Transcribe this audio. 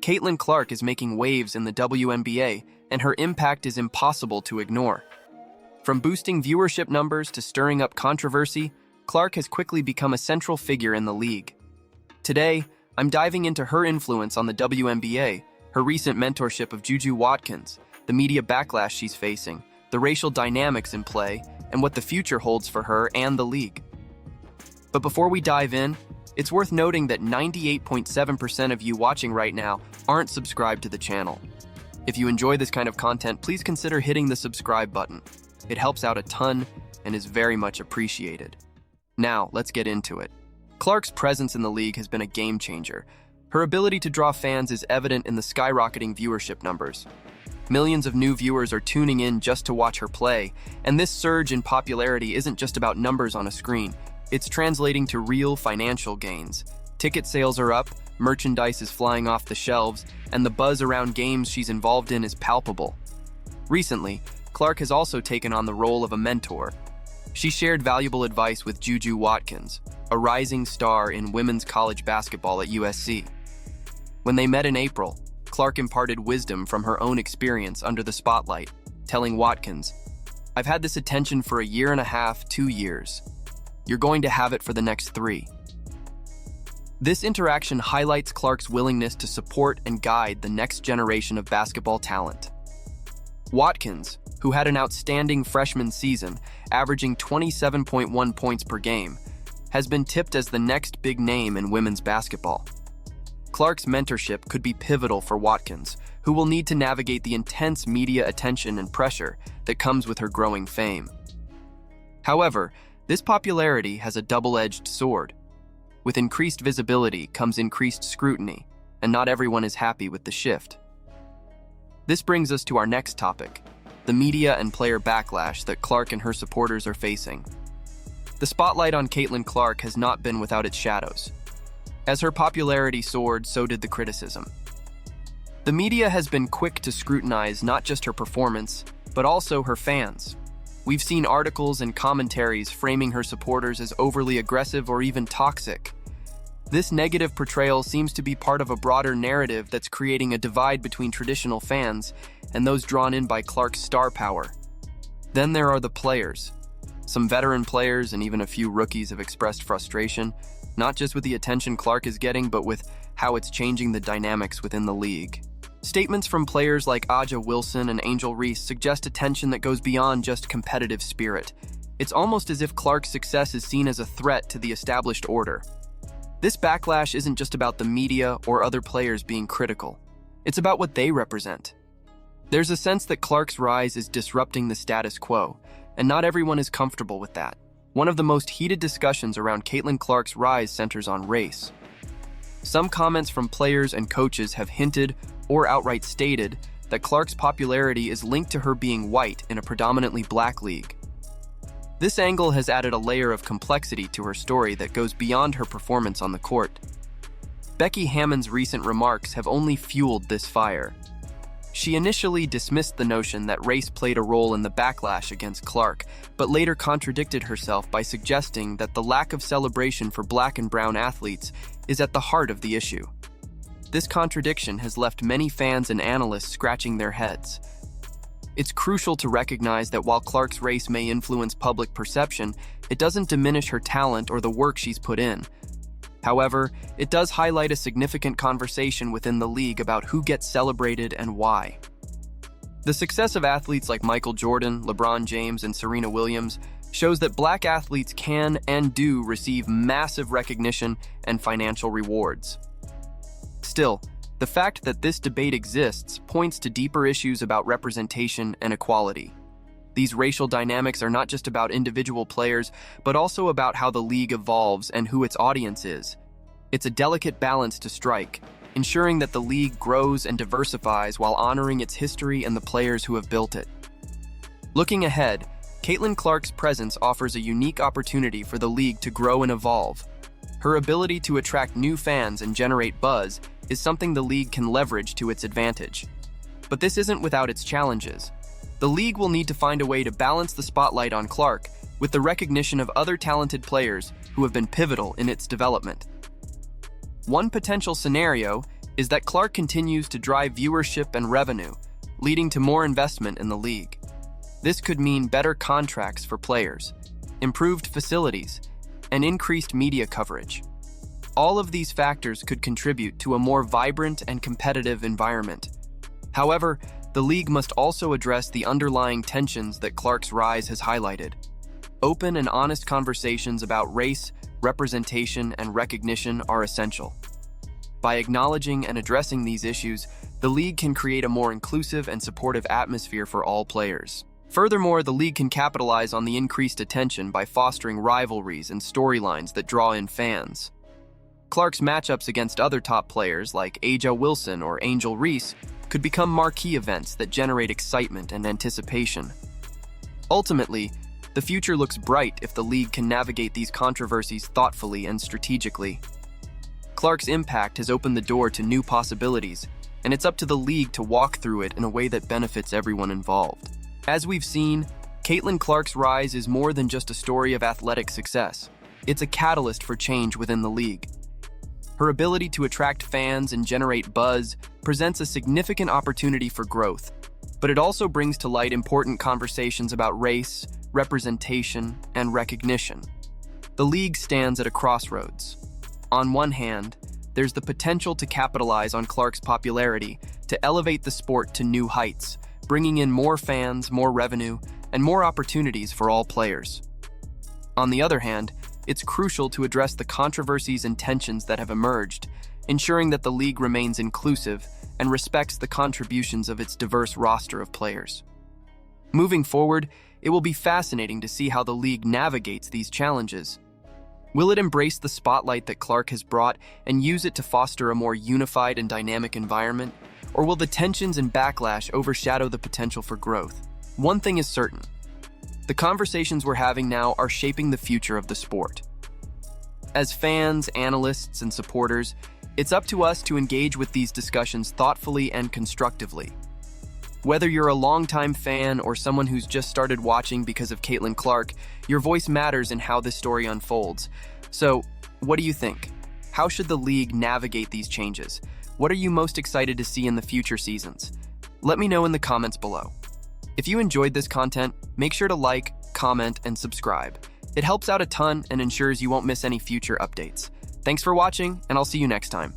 Caitlin Clark is making waves in the WNBA, and her impact is impossible to ignore. From boosting viewership numbers to stirring up controversy, Clark has quickly become a central figure in the league. Today, I'm diving into her influence on the WNBA, her recent mentorship of Juju Watkins, the media backlash she's facing, the racial dynamics in play, and what the future holds for her and the league. But before we dive in, it's worth noting that 98.7% of you watching right now aren't subscribed to the channel. If you enjoy this kind of content, please consider hitting the subscribe button. It helps out a ton and is very much appreciated. Now, let's get into it. Clark's presence in the league has been a game changer. Her ability to draw fans is evident in the skyrocketing viewership numbers. Millions of new viewers are tuning in just to watch her play, and this surge in popularity isn't just about numbers on a screen. It's translating to real financial gains. Ticket sales are up, merchandise is flying off the shelves, and the buzz around games she's involved in is palpable. Recently, Clark has also taken on the role of a mentor. She shared valuable advice with Juju Watkins, a rising star in women's college basketball at USC. When they met in April, Clark imparted wisdom from her own experience under the spotlight, telling Watkins, "I've had this attention for a year and a half, 2 years. You're going to have it for the next 3. This interaction highlights Clark's willingness to support and guide the next generation of basketball talent. Watkins, who had an outstanding freshman season, averaging 27.1 points per game, has been tipped as the next big name in women's basketball. Clark's mentorship could be pivotal for Watkins, who will need to navigate the intense media attention and pressure that comes with her growing fame. However, this popularity has a double-edged sword. With increased visibility comes increased scrutiny, and not everyone is happy with the shift. This brings us to our next topic, the media and player backlash that Clark and her supporters are facing. The spotlight on Caitlin Clark has not been without its shadows. As her popularity soared, so did the criticism. The media has been quick to scrutinize not just her performance, but also her fans. We've seen articles and commentaries framing her supporters as overly aggressive or even toxic. This negative portrayal seems to be part of a broader narrative that's creating a divide between traditional fans and those drawn in by Clark's star power. Then there are the players. Some veteran players and even a few rookies have expressed frustration, not just with the attention Clark is getting, but with how it's changing the dynamics within the league. Statements from players like Aja Wilson and Angel Reese suggest a tension that goes beyond just competitive spirit. It's almost as if Clark's success is seen as a threat to the established order. This backlash isn't just about the media or other players being critical. It's about what they represent. There's a sense that Clark's rise is disrupting the status quo, and not everyone is comfortable with that. One of the most heated discussions around Caitlin Clark's rise centers on race. Some comments from players and coaches have hinted or outright stated that Clark's popularity is linked to her being white in a predominantly black league. This angle has added a layer of complexity to her story that goes beyond her performance on the court. Becky Hammon's recent remarks have only fueled this fire. She initially dismissed the notion that race played a role in the backlash against Clark, but later contradicted herself by suggesting that the lack of celebration for black and brown athletes is at the heart of the issue. This contradiction has left many fans and analysts scratching their heads. It's crucial to recognize that while Clark's race may influence public perception, it doesn't diminish her talent or the work she's put in. However, it does highlight a significant conversation within the league about who gets celebrated and why. The success of athletes like Michael Jordan, LeBron James, and Serena Williams shows that black athletes can and do receive massive recognition and financial rewards. Still, the fact that this debate exists points to deeper issues about representation and equality. These racial dynamics are not just about individual players, but also about how the league evolves and who its audience is. It's a delicate balance to strike, ensuring that the league grows and diversifies while honoring its history and the players who have built it. Looking ahead, Caitlin Clark's presence offers a unique opportunity for the league to grow and evolve. Her ability to attract new fans and generate buzz is something the league can leverage to its advantage. But this isn't without its challenges. The league will need to find a way to balance the spotlight on Clark with the recognition of other talented players who have been pivotal in its development. One potential scenario is that Clark continues to drive viewership and revenue, leading to more investment in the league. This could mean better contracts for players, improved facilities, and increased media coverage. All of these factors could contribute to a more vibrant and competitive environment. However, the league must also address the underlying tensions that Clark's rise has highlighted. Open and honest conversations about race, representation, and recognition are essential. By acknowledging and addressing these issues, the league can create a more inclusive and supportive atmosphere for all players. Furthermore, the league can capitalize on the increased attention by fostering rivalries and storylines that draw in fans. Clark's matchups against other top players like A'ja Wilson or Angel Reese could become marquee events that generate excitement and anticipation. Ultimately, the future looks bright if the league can navigate these controversies thoughtfully and strategically. Clark's impact has opened the door to new possibilities, and it's up to the league to walk through it in a way that benefits everyone involved. As we've seen, Caitlin Clark's rise is more than just a story of athletic success. It's a catalyst for change within the league. Her ability to attract fans and generate buzz presents a significant opportunity for growth, but it also brings to light important conversations about race, representation, and recognition. The league stands at a crossroads. On one hand, there's the potential to capitalize on Clark's popularity to elevate the sport to new heights, bringing in more fans, more revenue, and more opportunities for all players. On the other hand, it's crucial to address the controversies and tensions that have emerged, ensuring that the league remains inclusive and respects the contributions of its diverse roster of players. Moving forward, it will be fascinating to see how the league navigates these challenges. Will it embrace the spotlight that Clark has brought and use it to foster a more unified and dynamic environment? Or will the tensions and backlash overshadow the potential for growth? One thing is certain. The conversations we're having now are shaping the future of the sport. As fans, analysts, and supporters, it's up to us to engage with these discussions thoughtfully and constructively. Whether you're a longtime fan or someone who's just started watching because of Caitlin Clark, your voice matters in how this story unfolds. So, what do you think? How should the league navigate these changes? What are you most excited to see in the future seasons? Let me know in the comments below. If you enjoyed this content, make sure to like, comment, and subscribe. It helps out a ton and ensures you won't miss any future updates. Thanks for watching, and I'll see you next time.